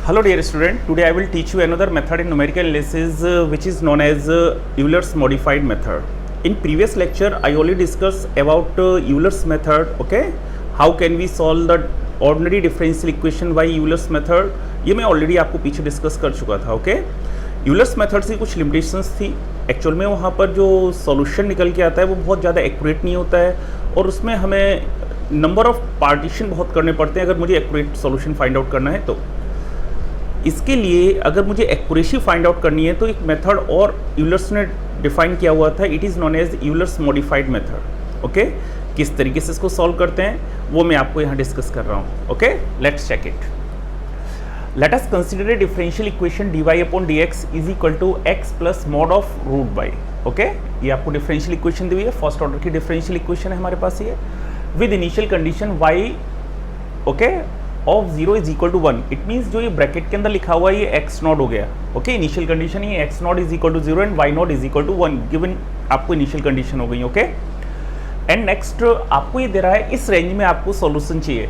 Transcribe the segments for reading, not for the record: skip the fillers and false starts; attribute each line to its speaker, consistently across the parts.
Speaker 1: Hello dear student, today I will teach you another method in numerical analysis which is known as Euler's modified method. In previous lecture I already discussed about Euler's method, okay? How can we solve the ordinary differential equation by Euler's method? ये मैं already आपको पीछे discuss कर चुका था, okay? Euler's method से कुछ limitations थी एक्चुअल में, वहाँ पर जो सॉल्यूशन निकल के आता है वो बहुत ज़्यादा एक्यूरेट नहीं होता है और उसमें हमें नंबर ऑफ पार्टीशन बहुत करने पड़ते हैं अगर मुझे एक्यूरेट सॉल्यूशन फाइंड आउट करना है। तो इसके लिए अगर मुझे एक्यूरेसी फाइंड आउट करनी है तो एक मेथड और यूलर्स ने डिफाइन किया हुआ था, it is known as Euler's modified method, okay? किस तरीके से इसको सॉल्व करते हैं वो मैं आपको यहाँ डिस्कस कर रहा हूँ, okay? Let's check it. Let us consider a differential equation dy upon dx is equal to x plus mod of root by, okay? ये आपको डिफरेंशियल इक्वेशन दी हुई है, फर्स्ट ऑर्डर की डिफरेंशियल इक्वेशन है हमारे पास ये, with initial condition y, okay, of 0 is equal to 1। It means जो ये ब्रैकेट के अंदर लिखा हुआ है ये x नॉट हो गया, ओके? इनिशियल कंडीशन ये x not is equal to 0 and y not is equal to 1, given आपको इनिशियल कंडीशन हो गई, ओके? एंड नेक्स्ट आपको ये दे रहा है इस रेंज में आपको सॉल्यूशन चाहिए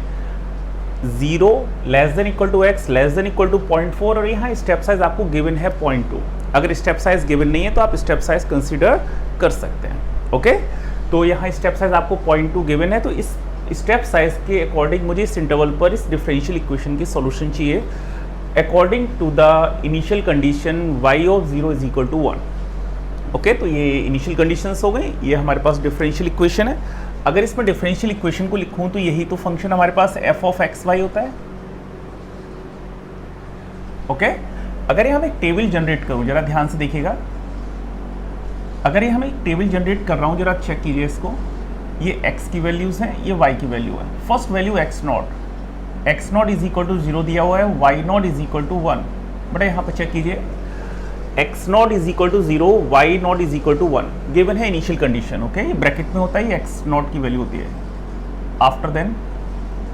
Speaker 1: 0 less than equal to x less than equal to 0.4 और यहाँ स्टेप साइज आपको गिवन है 0.2। अगर स्टेप साइज गिवन नहीं है तो आप स्टेप साइज कंसीडर कर सकते हैं, ओके? तो यहाँ स्टेप साइज आपको 0.2 गिवन है, तो इस स्टेप साइज के अकॉर्डिंग मुझे इस इंटरवल पर इस डिफरेंशियल इक्वेशन की सॉल्यूशन चाहिए according to the initial condition y of 0 is equal to 1, okay? तो ये इनिशियल कंडीशंस हो गई, ये हमारे पास डिफरेंशियल इक्वेशन है। अगर इसमें डिफरेंशियल इक्वेशन को लिखूं तो यही तो फंक्शन हमारे पास f ऑफ एक्स वाई होता है, ओके? अगर यहाँ मैं एक टेबल जनरेट करूं, जरा ध्यान से देखिएगा, अगर यहाँ मैं एक टेबल जनरेट कर रहा हूं, जरा चेक कीजिए इसको, ये x की वैल्यूज हैं, ये y की वैल्यू है। First value x not is equal to 0 दिया हुआ है, y not is equal to 1, but यहाँ पे चेक कीजिए x not is equal to 0, y not is equal to 1, given है इनिशियल कंडीशन, ओके? ये ब्रैकेट में होता है, x नॉट की वैल्यू होती है। आफ्टर देन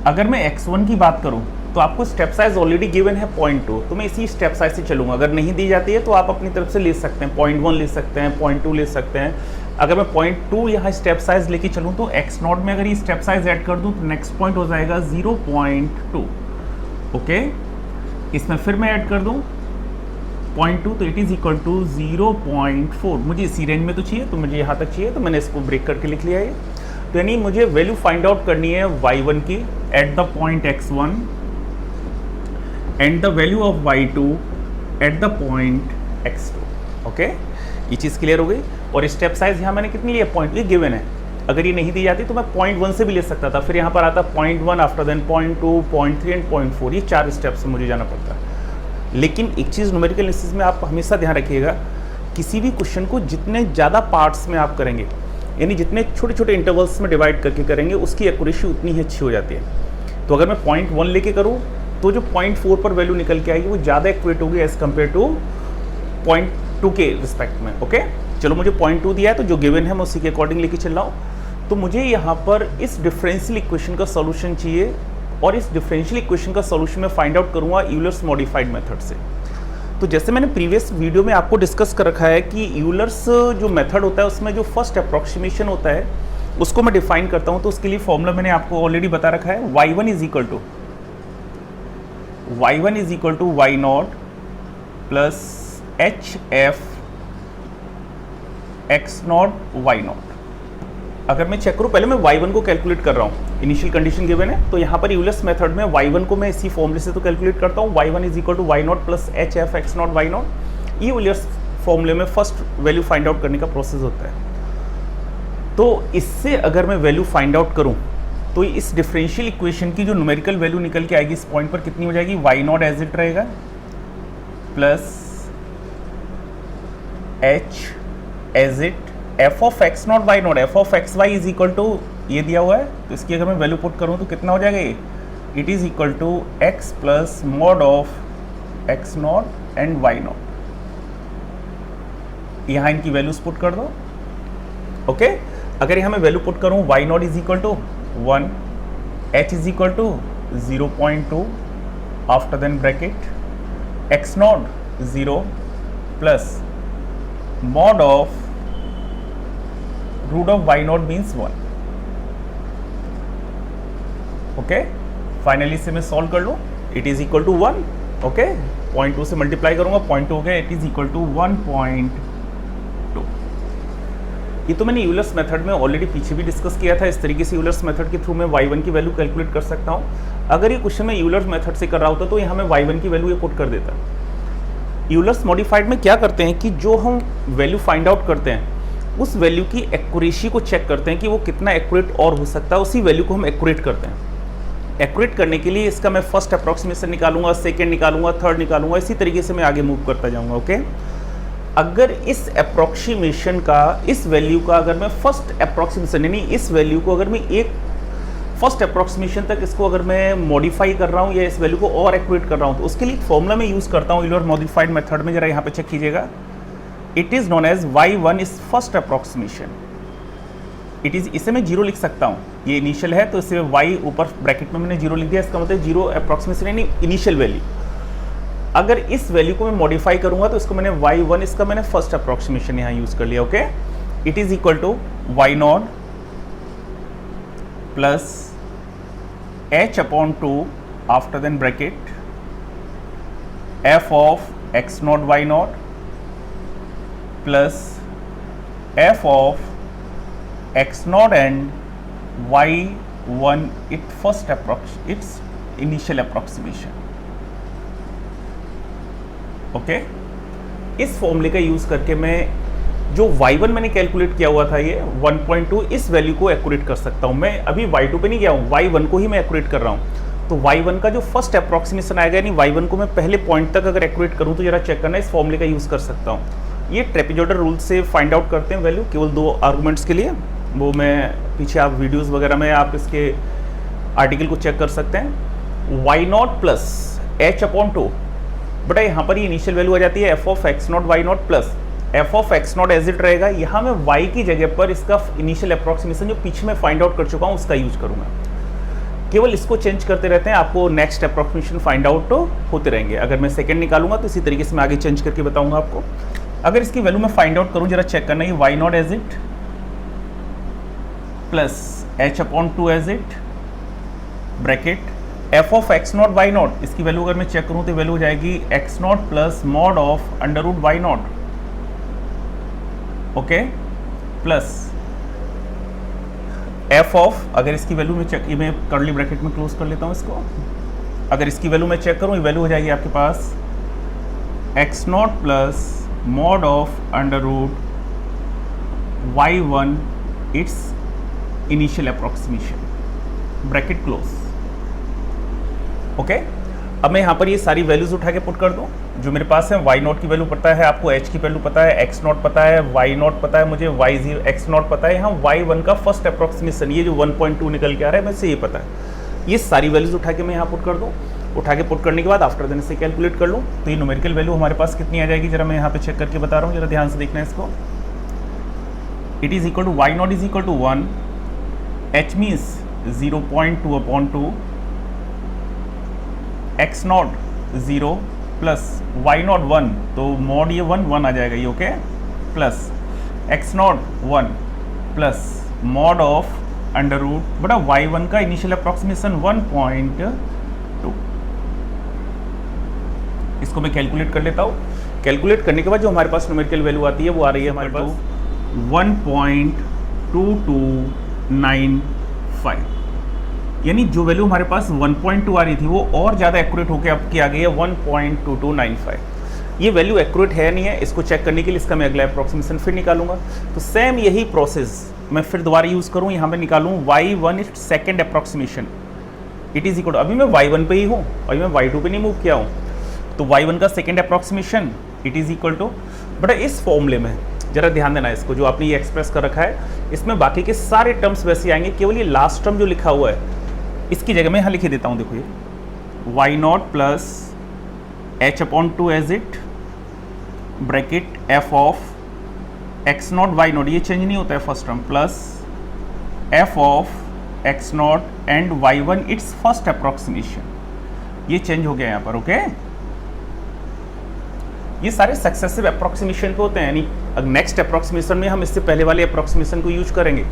Speaker 1: अगर मैं x1 की बात करूं तो आपको स्टेप साइज ऑलरेडी गिवन है 0.2, तो मैं इसी स्टेप साइज से चलूंगा। अगर नहीं दी जाती है तो आप अपनी तरफ से ले सकते हैं, 0.1 ले सकते हैं, 0.2 ले सकते हैं। अगर मैं 0.2 यहाँ स्टेप साइज लेके चलूँ तो x नॉट में अगर ये स्टेप साइज ऐड कर दूँ तो नेक्स्ट पॉइंट हो जाएगा 0.2, ओके? इसमें फिर मैं ऐड कर दूँ 0.2 तो इट इज़ इक्वल टू 0.4। मुझे इसी रेंज में तो चाहिए, तो मुझे यहाँ तक चाहिए, तो मैंने इसको ब्रेक करके लिख लिया है। तो यानी मुझे वैल्यू फाइंड आउट करनी है y1 की at the point x1 and the value of y2 at the point x2, okay? ये चीज़ क्लियर हो गई। और स्टेप साइज यहाँ मैंने कितनी लिया, 0.2 गिवन है। अगर ये नहीं दी जाती तो मैं 0.1 से भी ले सकता था, फिर यहाँ पर आता 0.1, आफ्टर देन 0.2, 0.3 एंड 0.4, ये 4 स्टेप से मुझे जाना पड़ता है। लेकिन एक चीज़ न्यूमेरिकल एनालिसिस में आप हमेशा ध्यान रखिएगा, किसी भी क्वेश्चन को जितने ज़्यादा पार्ट्स में आप करेंगे, यानी जितने छोटे छोटे इंटरवल्स में डिवाइड करके करेंगे, उसकी एक्यूरेसी उतनी ही अच्छी हो जाती है। तो अगर मैं 0.1 लेके करूँ तो जो 0.4 पर वैल्यू निकल के आएगी वो ज़्यादा एक्यूरेट होगी एज़ कम्पेयर टू 0.2 के रिस्पेक्ट में, ओके? चलो मुझे 0.2 दिया है तो जो गिवन है मैं उसी के अकॉर्डिंग लेके चल रहा हूँ। तो मुझे यहाँ पर इस डिफरेंशियल इक्वेशन का सॉल्यूशन चाहिए और इस डिफरेंशियल इक्वेशन का सॉल्यूशन मैं फाइंड आउट करूँगा यूलर्स मॉडिफाइड मेथड से। तो जैसे मैंने प्रीवियस वीडियो में आपको डिस्कस कर रखा है कि यूलर्स जो मेथड होता है उसमें जो फर्स्ट अप्रॉक्सीमेशन होता है उसको मैं डिफाइन करता हूँ। तो उसके लिए फॉर्मूला मैंने आपको ऑलरेडी बता रखा है, y1 is equal to y not plus hf x not y not. अगर मैं चेक करूँ, पहले मैं y1 को कैलकुलेट कर रहा हूँ, इनिशियल कंडीशन गिवन है, तो यहाँ पर यूलर्स मेथड में y1 को मैं इसी फॉर्मूले से तो कैलकुलेट करता हूँ, y1 is equal to y not plus hf x not y not. ये यूलर्स फॉर्मूले में फर्स्ट वैल्यू फाइंड आउट करने का प्रोसेस होता है। तो इससे अगर मैं वैल्यू फाइंड आउट करूँ तो इस डिफरेंशियल इक्वेशन की जो न्यूमेरिकल वैल्यू निकल के आएगी इस पॉइंट पर कितनी हो जाएगी, y नॉट एज इट रहेगा plus h as it f of x not y not, f of x y is equal to ये दिया हुआ है, तो इसकी अगर मैं वैल्यू पुट करूँ तो कितना हो जाएगा ये, it is equal to x plus mod of x not and y not. यहाँ इनकी वैल्यूज पुट कर दो, ओके? अगर यहाँ मैं वैल्यू पुट करूँ y not is equal to 1, h is equal to 0.2, after then bracket x not 0 plus mod of root of y not means 1, okay? Finally से मैं सॉल्व कर लूँ, it is equal to 1 okay 0.2 से multiply करूंगा, 0.2 हो गया, it is equal to 1.2। ये तो मैंने यूलर्स मेथड में ऑलरेडी पीछे भी डिस्कस किया था। इस तरीके से यूलर्स मेथड के थ्रू मैं y1 की वैल्यू कैलकुलेट कर सकता हूँ। अगर ये क्वेश्चन मैं यूलर्स मेथड से कर रहा होता तो यहाँ मैं y1 की वैल्यू ये पुट कर देता। यूलर्स मॉडिफाइड में क्या करते हैं कि जो हम वैल्यू फाइंड आउट करते हैं उस वैल्यू की एक्यूरेसी को चेक करते हैं कि वो कितना एक्यूरेट और हो सकता है, उसी वैल्यू को हम एक्यूरेट करते हैं। एक्यूरेट करने के लिए इसका मैं फर्स्ट अप्रॉक्सीमेशन निकालूंगा, सेकंड निकालूंगा, थर्ड निकालूंगा, इसी तरीके से मैं आगे मूव करता जाऊंगा। ओके, अगर इस अप्रॉक्सीमेशन का, इस वैल्यू का अगर मैं फर्स्ट अप्रॉक्सीमेशन यानी इस वैल्यू को अगर मैं एक फर्स्ट अप्रॉक्सीमेशन तक इसको अगर मैं मॉडिफाई कर रहा हूँ या इस वैल्यू को और एक्यूरेट कर रहा हूँ तो उसके लिए एक फॉर्मूला मैं यूज़ करता हूँ यूलर मॉडिफाइड मेथड में। जरा यहाँ पे चेक कीजिएगा, it is known as y1 is first approximation. It is, इसे मैं जीरो लिख सकता हूँ, ये इनिशियल है तो इसे y ऊपर ब्रैकेट में मैंने जीरो लिख दिया, इसका मतलब जीरो अप्रॉक्सीमेशन यानी इनिशियल वैल्यू। अगर इस वैल्यू को मैं मॉडिफाई करूंगा तो इसको मैंने y1, इसका मैंने फर्स्ट अप्रॉक्सीमेशन यहाँ यूज़ कर लिया। Okay, it is equal to y0 plus h/2 after then bracket f of x0 y0 plus f of x0 and y1 it's initial approximation. Okay, इस फॉर्मूले का यूज करके मैं जो y1 मैंने कैलकुलेट किया हुआ था ये 1.2, इस वैल्यू को एक्यूरेट कर सकता हूं। मैं अभी y2 पे नहीं गया हूं, y1 को ही मैं एक्यूरेट कर रहा हूं। तो y1 का जो फर्स्ट अप्रॉक्सीमेशन आएगा यानी y1 को मैं पहले पॉइंट तक अगर एक्यूरेट करूं तो जरा चेक करना, इस फॉर्मूले का यूज कर सकता हूं। ये ट्रेपेजॉइडल रूल से फाइंड आउट करते हैं वैल्यू, केवल दो आर्गूमेंट्स के लिए। वो मैं पीछे आप वीडियोज़ वगैरह में आप इसके आर्टिकल को चेक कर सकते हैं। y0 प्लस h/2, बटा यहाँ पर ये इनिशियल वैल्यू आ जाती है f of x0 y0 plus f of x0 as it रहेगा। यहाँ मैं y की जगह पर इसका इनिशियल अप्रॉक्सीमेशन जो पीछे मैं फाइंड आउट कर चुका हूँ उसका यूज करूँगा। केवल इसको चेंज करते रहते हैं, आपको नेक्स्ट अप्रॉक्सीमेशन फाइंड आउट होते रहेंगे। अगर मैं सेकंड निकालूंगा तो इसी तरीके से मैं आगे चेंज करके बताऊंगा आपको। अगर इसकी वैल्यू मैं फाइंड आउट करूँ, जरा चेक करना, ये y0 as it plus h/2 as it bracket f of x0 y0, इसकी वैल्यू अगर मैं चेक करूं तो वैल्यू हो जाएगी x0 plus mod of under root y0। Okay, plus f of, अगर इसकी वैल्यू में चेक, ये मैं कर्ली ब्रैकेट में क्लोज कर लेता हूं इसको। अगर इसकी वैल्यू मैं चेक करूं, ये वैल्यू हो जाएगी आपके पास x0 plus mod of under root y1 it's initial approximation, bracket close. Okay, अब मैं यहाँ पर ये सारी वैल्यूज उठा के पुट कर दूँ जो मेरे पास है। y0 की वैल्यू पता है आपको, h की वैल्यू पता है, x0 पता है, y0 पता है मुझे, y0 x0 पता है। यहाँ y1 का फर्स्ट अप्रॉक्सीमेशन ये जो 1.2 निकल के आ रहा है मुझसे ये पता है। ये सारी वैल्यूज उठा के मैं यहाँ पुट कर दूँ। उठा के पुट करने के बाद आफ्टर देन इसे कैलकुलेट कर लूँ तो ये न्यूमेरिकल वैल्यू हमारे पास कितनी आ जाएगी, जरा मैं यहाँ पे चेक करके बता रहा हूँ, जरा ध्यान से देखना है इसको। It is equal to y0 is equal to 1, h means 0.2/2, x0 0 plus y0 1, तो मॉड ये 1 आ जाएगा ये। Okay, plus x0 1 plus mod of under root बटा y1 का इनिशियल अप्रॉक्सीमेशन 1.2। इसको मैं कैलकुलेट कर लेता हूँ। कैलकुलेट करने के बाद जो हमारे पास न्यूमेरिकल वैल्यू आती है वो आ रही है हमारे पास 1.2295, यानी जो वैल्यू हमारे पास 1.2 आ रही थी वो और ज़्यादा एक्यूरेट होकर अब की आ गई है 1.2295। ये वैल्यू एक्यूरेट है नहीं है, इसको चेक करने के लिए इसका मैं अगला अप्रॉक्सीमेशन फिर निकालूंगा। तो सेम यही प्रोसेस मैं फिर दोबारा यूज़ करूँ, यहाँ पे निकालूँ y1 second approximation. It is equal, अभी मैं y1 पे ही हूँ, अभी मैं y2 पे नहीं मूव किया हूँ। तो y1 का second approximation it is equal to, but इस फॉर्मूले में जरा ध्यान देना इसको, जो आपने ये एक्सप्रेस कर रखा है इसमें बाकी के सारे टर्म्स वैसे आएंगे, केवल ये लास्ट टर्म जो लिखा हुआ है इसकी जगह मैं यहाँ लिख देता हूँ। देखो ये y0 plus h/2 as it bracket f of x0 y0, ये चेंज नहीं होता है first term, plus f of x0 and y1 it's first approximation, ये चेंज हो गया यहाँ पर। ओके, ये सारे सक्सेसिव अप्रॉक्सीमेशन पे होते हैं, यानी नेक्स्ट अप्रॉक्सीमेशन में हम इससे पहले वाले अप्रॉक्सीमेशन को यूज करेंगे।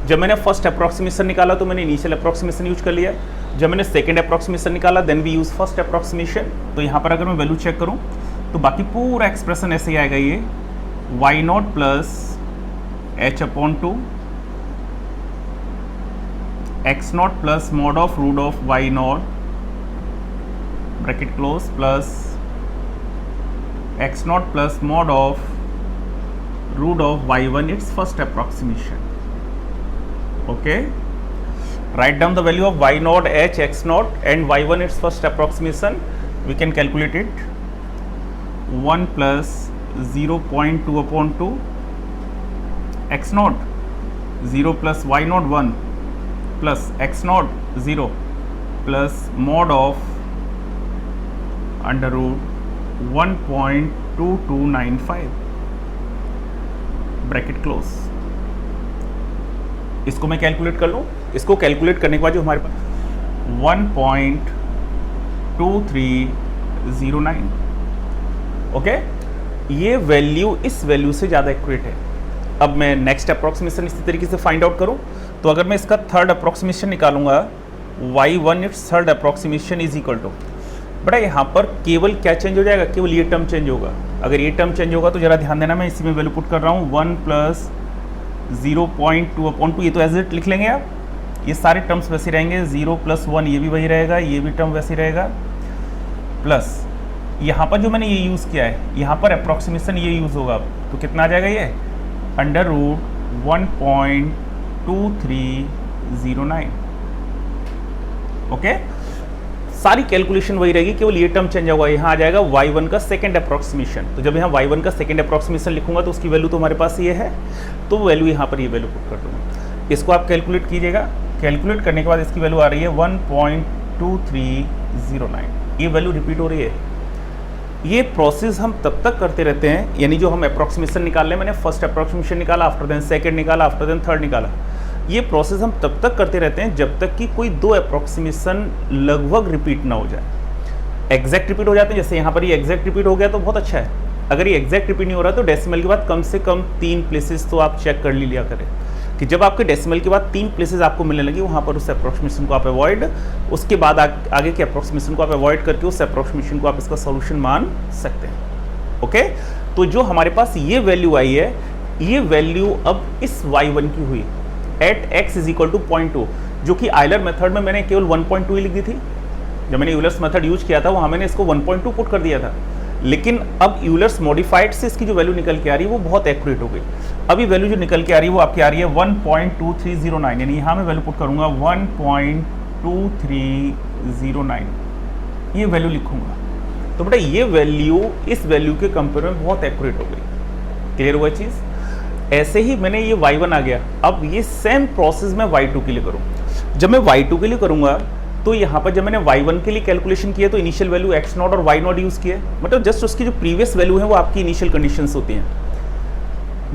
Speaker 1: जब मैंने फर्स्ट अप्रॉक्सीमेशन निकाला तो मैंने इनिशियल अप्रॉक्सीमेशन यूज कर लिया, जब मैंने सेकेंड अप्रॉक्सीमेशन निकाला then we use first approximation. तो यहाँ पर अगर मैं वैल्यू चेक करूँ तो बाकी पूरा एक्सप्रेशन ऐसे ही आएगा, ये y not plus h upon two x not plus mod of root of y not bracket close plus x not plus mod of root of y one it's first approximation. Okay, write down the value of y naught h x naught and y1 its first approximation. We can calculate it. 1 plus 0.2 upon 2 x naught 0 plus y naught 1 plus x naught 0 plus mod of under root 1.2295 bracket close। इसको मैं calculate कर लूँ। इसको calculate करने के बाद जो हमारे पास 1.2309, ओके, ये वैल्यू इस वैल्यू से ज़्यादा एक्यूरेट है। अब मैं नेक्स्ट अप्रॉक्सीमेशन इसी तरीके से फाइंड आउट करूँ तो अगर मैं इसका थर्ड अप्रॉक्सीमेशन निकालूंगा y1 it's third approximation is equal to, बड़ा यहाँ पर केवल क्या चेंज हो जाएगा, केवल ये टर्म चेंज होगा। अगर ये टर्म चेंज होगा तो ज़रा ध्यान देना, मैं इसी में वैल्यू पुट कर रहा हूँ 1 प्लस 0.2 अपॉन 2, ये तो एज इट लिख लेंगे आप। ये सारे टर्म्स वैसे रहेंगे, 0 प्लस 1 ये भी वही रहेगा, ये भी टर्म वैसे रहेगा, प्लस यहाँ पर जो मैंने ये यूज़ किया है, यहाँ पर अप्रॉक्सीमेशन ये यूज़ होगा। तो कितना आ जाएगा ये अंडर रूट 1.2309। ओके, सारी कैलकुलेशन वही रहेगी, केवल ये टर्म चेंज होगा। यहाँ आ जाएगा y1 का सेकेंड अप्रॉक्सीमेशन। तो जब यहाँ y1 का सेकेंड अप्रॉक्सीमेशन लिखूंगा तो उसकी वैल्यू तो हमारे पास ये है, तो वैल्यू यहाँ पर ये वैल्यू पुट कर दूँगा। इसको आप कैलकुलेट कीजिएगा। कैलकुलेट करने के बाद इसकी वैल्यू आ रही है 1.2309। ये वैल्यू रिपीट हो रही है। ये प्रोसेस हम तब तक करते रहते हैं, यानी जो हम अप्रॉक्सीमेशन निकाल रहे हैं, मैंने फर्स्ट अप्रॉक्सीमेशन निकाला, आफ्टर देन सेकेंड निकाला, आफ्टर देन थर्ड निकाला। ये प्रोसेस हम तब तक करते रहते हैं जब तक कि कोई दो अप्रॉक्सीमेशन लगभग रिपीट ना हो जाए। एग्जैक्ट रिपीट हो जाते हैं, जैसे यहाँ पर ये एग्जैक्ट रिपीट हो गया तो बहुत अच्छा है। अगर ये एग्जैक्ट रिपीट नहीं हो रहा तो डेसिमल के बाद कम से कम 3 प्लेसेस तो आप चेक कर लिया करें कि जब आपके डेसिमल के बाद 3 प्लेसेस आपको मिलने लगी, वहाँ पर उस अप्रॉक्सीमेशन को आप अवॉइड, उसके बाद आगे के अप्रॉक्सीमेशन को आप अवॉइड करके उस अप्रॉक्सीमेशन को आप इसका सॉल्यूशन मान सकते हैं। ओके, तो जो हमारे पास ये वैल्यू आई है, ये वैल्यू अब इस y1 की हुई at x is equal to 0.2, जो कि आयलर मेथड में मैंने केवल 1.2 ही लिख दी थी। जब मैंने यूलर्स मेथड यूज किया था वहाँ मैंने इसको 1.2 पुट कर दिया था, लेकिन अब यूलर्स मॉडिफाइड से इसकी जो वैल्यू निकल के आ रही है वो बहुत एक्यूरेट हो गई। अभी वैल्यू जो निकल के आ रही है वो आपकी आ रही है 1.2309, यानी यहाँ मैं वैल्यू पुट करूँगा 1.2309, ये वैल्यू लिखूँगा। तो बेटा ये वैल्यू इस वैल्यू के कंपेयर में बहुत एक्यूरेट हो गई। क्लियर हुआ चीज़? ऐसे ही मैंने ये y1 आ गया, अब ये सेम प्रोसेस मैं y2 के लिए करूँ। जब मैं y2 के लिए करूँगा तो यहाँ पर जब मैंने y1 के लिए कैलकुलेशन किया तो इनिशियल वैल्यू x नॉट और y नॉट यूज़ किया, मतलब जस्ट उसकी जो प्रीवियस वैल्यू है वो आपकी इनिशियल कंडीशंस होती हैं।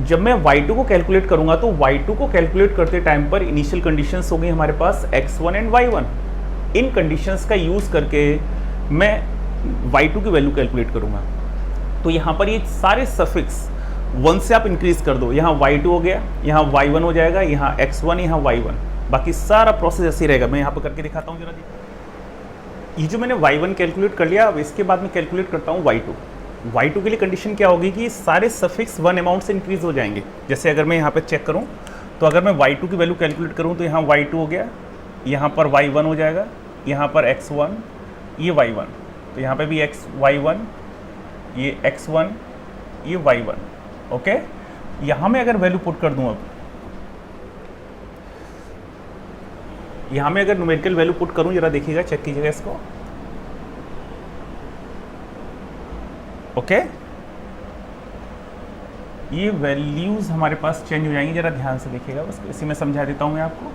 Speaker 1: जब मैं y2 को कैलकुलेट करूँगा तो y2 को कैलकुलेट करते टाइम पर इनिशियल कंडीशंस हो गई हमारे पास x1 and y1। In conditions का यूज़ करके मैं y2 की वैल्यू कैलकुलेट करूँगा। तो यहाँ पर ये सारे सफिक्स 1 से आप इंक्रीज कर दो, यहाँ y2 हो गया, यहाँ y1 हो जाएगा, यहाँ x1, यहाँ y1, बाकी सारा प्रोसेस ऐसे ही रहेगा। मैं यहाँ पर करके दिखाता हूँ जरा जी। ये जो मैंने y1 कैलकुलेट कर लिया, अब इसके बाद मैं कैलकुलेट करता हूँ y2। y2 के लिए कंडीशन क्या होगी कि सारे सफिक्स 1 अमाउंट से इंक्रीज हो जाएंगे। जैसे अगर मैं यहाँ पर चेक करूँ तो अगर मैं y2 की वैल्यू कैलकुलेट करूँ तो यहाँ y2 हो गया, यहाँ पर y1 हो जाएगा, यहाँ पर x1, ये y1, तो यहाँ पर भी y1, ये x1, ये y1। ओके, यहाँ में अगर वैल्यू पुट कर दूं, अब यहाँ में अगर न्यूमेरिकल वैल्यू पुट करूं, जरा देखिएगा, चेक कीजिएगा इसको। ओके, ये वैल्यूज हमारे पास चेंज हो जाएंगी, जरा ध्यान से देखिएगा, बस इसी में समझा देता हूं मैं आपको।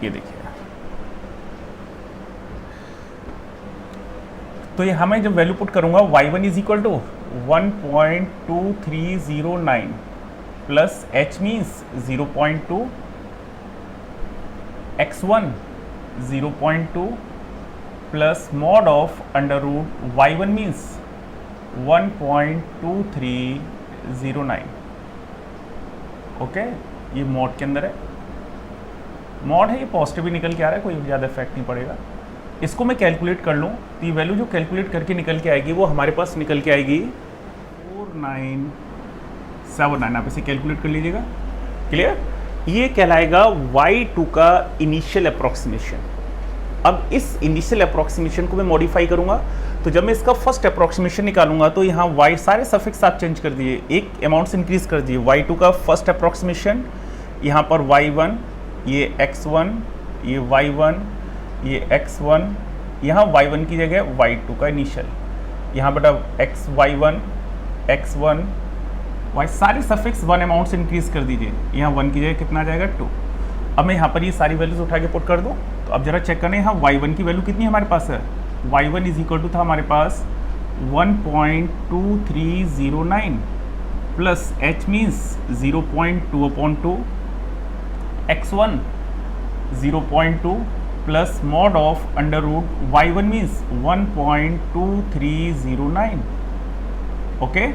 Speaker 1: ये देखिए, तो यहाँ मैं जब वैल्यू पुट करूँगा y1 is equal to 1.2309 plus h means 0.2, x1 0.2 plus mod of under root y1 means 1.2309। Okay ये मॉड के अंदर है, मॉड है, ये पॉजिटिव भी निकल के आ रहा है, कोई ज़्यादा इफेक्ट नहीं पड़ेगा। इसको मैं कैलकुलेट कर लूँ तो ये वैल्यू जो कैलकुलेट करके निकल के आएगी वो हमारे पास निकल के आएगी 4979। आप इसे कैलकुलेट कर लीजिएगा, क्लियर। ये कहलाएगा y2 का इनिशियल अप्रॉक्सीमेशन। अब इस इनिशियल अप्रॉक्सीमेशन को मैं मॉडिफाई करूंगा, तो जब मैं इसका फर्स्ट अप्रॉक्सीमेशन निकालूंगा तो यहाँ y सारे सफिक्स आप चेंज कर दिए, एक अमाउंट्स इंक्रीज कर दिए। y2 का फर्स्ट अप्रॉक्सीमेशन, यहाँ पर y1, ये x1, ये y1, ये x1, यहाँ y1 की जगह y2 का इनिशियल, यहाँ बेटा y1, x1, y सारे सफिक्स 1 अमाउंट से इंक्रीज कर दीजिए। यहाँ 1 की जगह कितना आ जाएगा 2। अब मैं यहाँ पर ये सारी वैल्यूज उठा के पुट कर दूँ, तो अब जरा चेक करना, यहाँ y1 की वैल्यू कितनी हमारे पास है। y1 इज इक्वल टू था हमारे पास 1.2309 plus h means 0.2/2, x1 0.2 plus mod of under root y1 means 1.2309, okay,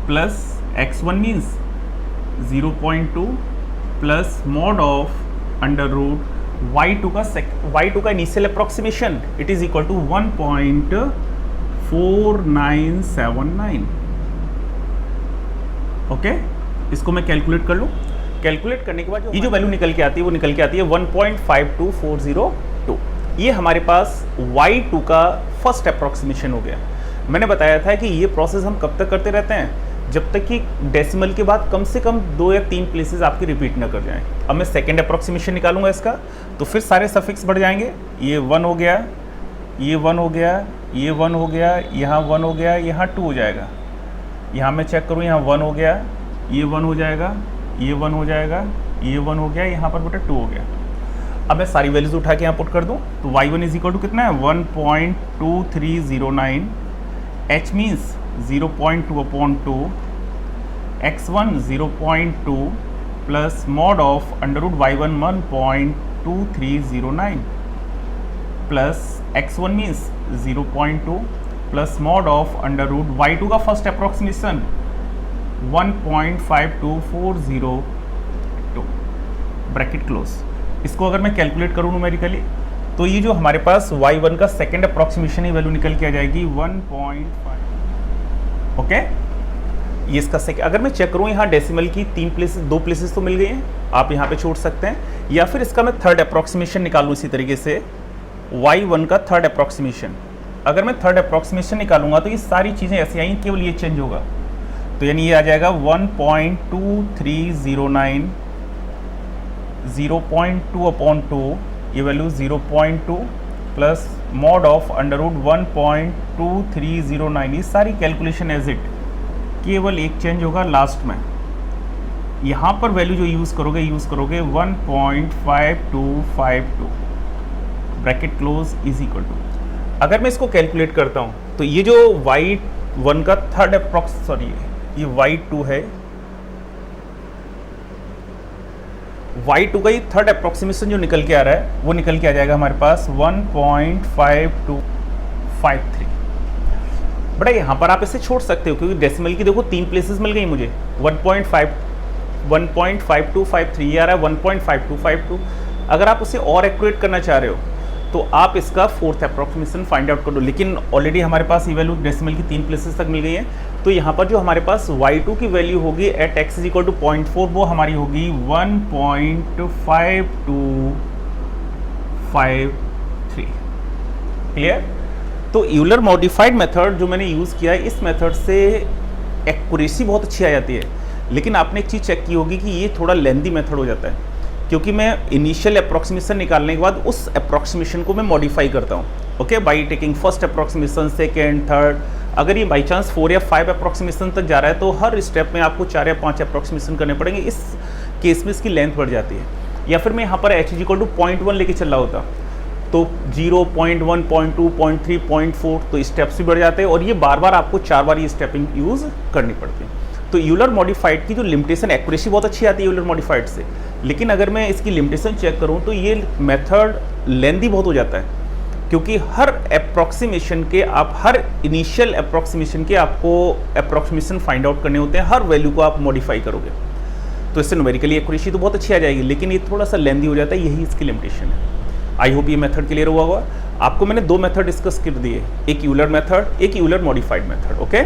Speaker 1: plus x1 means 0.2 plus mod of under root y2 का initial approximation, it is equal to 1.4979, okay. इसको मैं calculate कर लूँ, calculate करने के बाद ये जो वैल्यू निकल के आती है वो निकल के आती है 1.52402। ये हमारे पास y2 का फर्स्ट अप्रॉक्सीमेशन हो गया। मैंने बताया था कि ये प्रोसेस हम कब तक करते रहते हैं, जब तक कि डेसिमल के बाद कम से कम 2 या 3 प्लेसेस आपकी रिपीट ना कर जाएं। अब मैं सेकेंड अप्रॉक्सीमेशन निकालूंगा इसका, तो फिर सारे सफिक्स बढ़ जाएंगे। ये 1 हो गया, ये 1 हो गया, ये 1 हो गया, यहाँ 1 हो गया, यहाँ 2 हो जाएगा। यहाँ मैं चेक करूँ, यहाँ 1 हो गया, ये 1 हो जाएगा, ये 1 हो जाएगा, ये 1 हो गया, यहाँ पर बेटा 2 हो गया। अब मैं सारी वैल्यूज उठा के यहाँ पुट कर दूँ, तो y1 इज इक्वल टू कितना है 1.2309, h means 0.2/2, x1 0.2 plus mod of under root y1 1.2309 plus x1 means 0.2 plus mod of under root y2 का फर्स्ट अप्रॉक्सीमेशन 1.52402 ब्रैकेट क्लोज। इसको अगर मैं कैलकुलेट करूँ न्यूमेरिकली, तो ये जो हमारे पास y1 का सेकेंड अप्रॉक्सीमेशन ही वैल्यू निकल के आ जाएगी 1.5, ओके। ये इसका अगर मैं चेक करूँ, यहाँ डेसिमल की 2 प्लेसेस तो मिल गई हैं, आप यहाँ पे छोड़ सकते हैं, या फिर इसका मैं थर्ड अप्रॉक्सीमेशन निकालूँ इसी तरीके से y1 का थर्ड अप्रॉक्सीमेशन। अगर मैं थर्ड अप्रॉक्सीमेशन निकालूंगा तो ये सारी चीज़ें ऐसी आई, केवल ये चेंज होगा, तो यानी ये आ जाएगा 1.2309, 0.2/2, ये value 0.2 plus mod of under root 1.2309। ये सारी कैलकुलेशन एज इट, केवल एक चेंज होगा लास्ट में, यहाँ पर वैल्यू जो यूज़ करोगे 1.5252 bracket close is equal to. अगर मैं इसको कैलकुलेट करता हूँ तो ये जो y1 का थर्ड ये y2 है, y2 का ये थर्ड अप्रॉक्सीमेशन जो निकल के आ रहा है वो निकल के आ जाएगा हमारे पास 1.5253। बड़ा यहाँ पर आप इसे छोड़ सकते हो क्योंकि डेसिमल की देखो 3 प्लेसेस मिल गई मुझे, 1.5253 आ रहा है 1.5252। अगर आप उसे और एक्यूरेट करना चाह रहे हो तो आप इसका फोर्थ अप्रॉक्सीमेशन फाइंड आउट कर दो, लेकिन ऑलरेडी हमारे पास ये वैल्यू डेसिमल की 3 प्लेसेस तक मिल गई है। तो यहाँ पर जो हमारे पास y2 की वैल्यू होगी at x is equal to 0.4, वो हमारी होगी 1.5253। क्लियर। तो यूलर मॉडिफाइड मेथड जो मैंने यूज़ किया है, इस मेथड से एक्यूरेसी बहुत अच्छी आ जाती है, लेकिन आपने एक चीज़ चेक की होगी कि ये थोड़ा लेंदी मेथड हो जाता है, क्योंकि मैं इनिशियल अप्रॉक्सीमेशन निकालने के बाद उस अप्रॉक्सीमेशन को मैं मॉडिफाई करता हूँ, okay, by taking first approximation, second, third. अगर ये बाई चांस 4 या 5 अप्रॉक्सीमेशन तक जा रहा है तो हर स्टेप में आपको 4 या 5 अप्रॉक्सीमेशन करने पड़ेंगे, इस केस में इसकी लेंथ बढ़ जाती है। या फिर मैं यहाँ पर h इक्वल टू 0.1 लेके चल रहा होता तो 0, 0.1, 0.2, 0.3, 0.4, तो स्टेप्स भी बढ़ जाते हैं और ये बार बार आपको 4 बार ये स्टेपिंग यूज़ करनी पड़ती है। तो यूलर मॉडिफाइड की जो लिमिटेशन, एक्यूरेसी बहुत अच्छी आती है यूलर मॉडिफाइड से, लेकिन अगर मैं इसकी लिमिटेशन चेक करूं तो ये मेथड लेंदी बहुत हो जाता है, क्योंकि हर अप्रॉक्सीमेशन के आप हर इनिशियल अप्रॉक्सीमेशन के आपको अप्रॉक्सीमेशन फाइंड आउट करने होते हैं, हर वैल्यू को आप मॉडिफाई करोगे। तो इससे न्यूमेरिकली एक्यूरेसी तो बहुत अच्छी आ जाएगी, लेकिन ये थोड़ा सा लेंदी हो जाता है, यही इसकी लिमिटेशन है। आई होप ये मेथड क्लियर हुआ होगा। आपको मैंने दो मेथड डिस्कस कर दिए, एक यूलर मेथड, एक यूलर मॉडिफाइड मेथड। ओके।